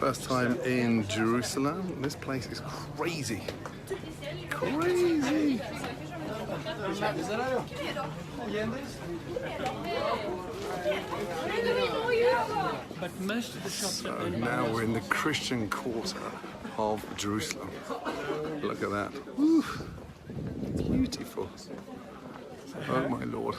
First time in Jerusalem. This place is crazy. Crazy. But most of the shops So are owned by now we're in the Christian quarter of Jerusalem. Look at that. Woo. Beautiful. Oh my Lord.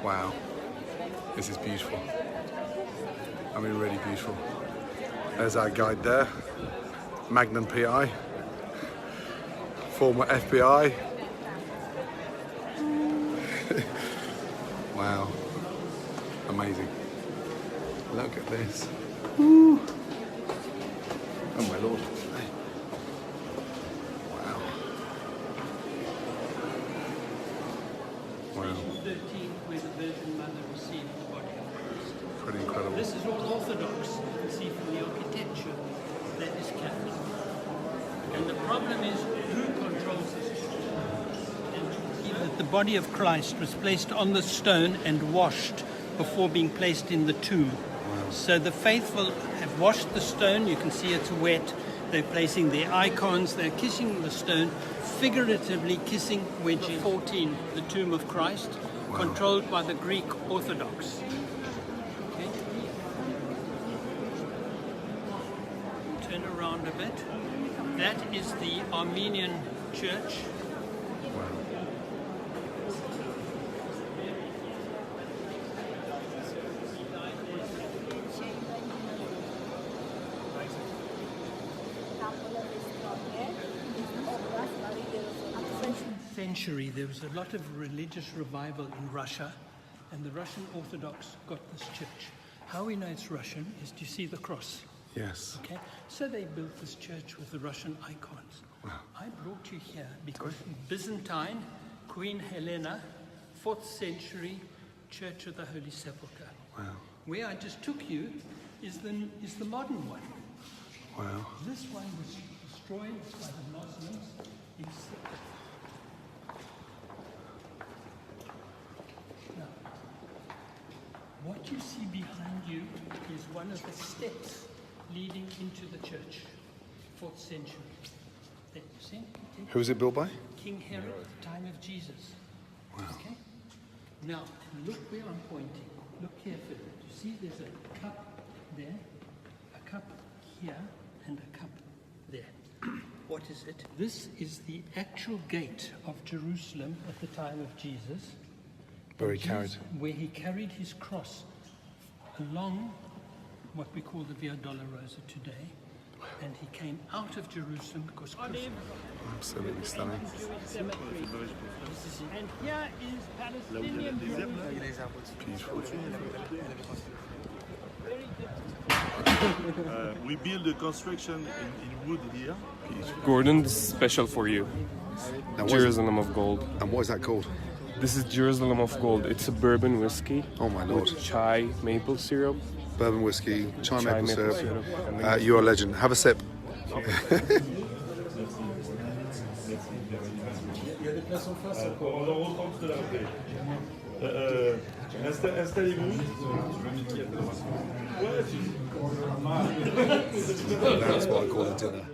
Wow, this is beautiful. I mean, really beautiful. There's our guide there, Magnum PI, former FBI. Wow, amazing. Look at this. Woo. Oh my Lord. Wow. Wow. 13, where the Virgin Mother received the body of Christ. Pretty incredible. This is all Orthodox. You can see from the architecture that is Catholic. And the problem is who controls this? And you see that the body of Christ was placed on the stone and washed before being placed in the tomb. Wow. So the faithful have washed the stone. You can see it's wet. They're placing their icons. They're kissing the stone, figuratively kissing wedge 14, the tomb of Christ, Wow. controlled by the Greek Orthodox. Okay. Turn around a bit. That is the Armenian Church. Century, there was a lot of religious revival in Russia, and the Russian Orthodox got this church. How we know it's Russian is, do you see the cross? Yes. Okay, so they built this church with the Russian icons. Wow. I brought you here because Byzantine, Queen Helena, 4th century Church of the Holy Sepulchre. Wow. Where I just took you is the modern one. Wow. This one was destroyed by the Muslims in what you see behind you is one of the steps leading into the church, 4th century. There, you see? Who was it built by? King Herod, the time of Jesus. Wow. Okay? Now, look where I'm pointing. Look carefully. You see there's a cup there, a cup here, and a cup there. What is it? This is the actual gate of Jerusalem at the time of Jesus. Where he carried his cross along what we call the Via Dolorosa today, and he came out of Jerusalem because Absolutely stunning. and here is Palestinian Jerusalem. Beautiful. We build the construction in wood here. Gordon, this is special for you. Jerusalem of Gold. And what is that called? This is Jerusalem of Gold. It's a bourbon whiskey. Oh my Lord. With chai maple syrup. Bourbon whiskey, chai maple syrup. And then You're a legend. Have a sip. Installez-vous. That's what I call a dinner.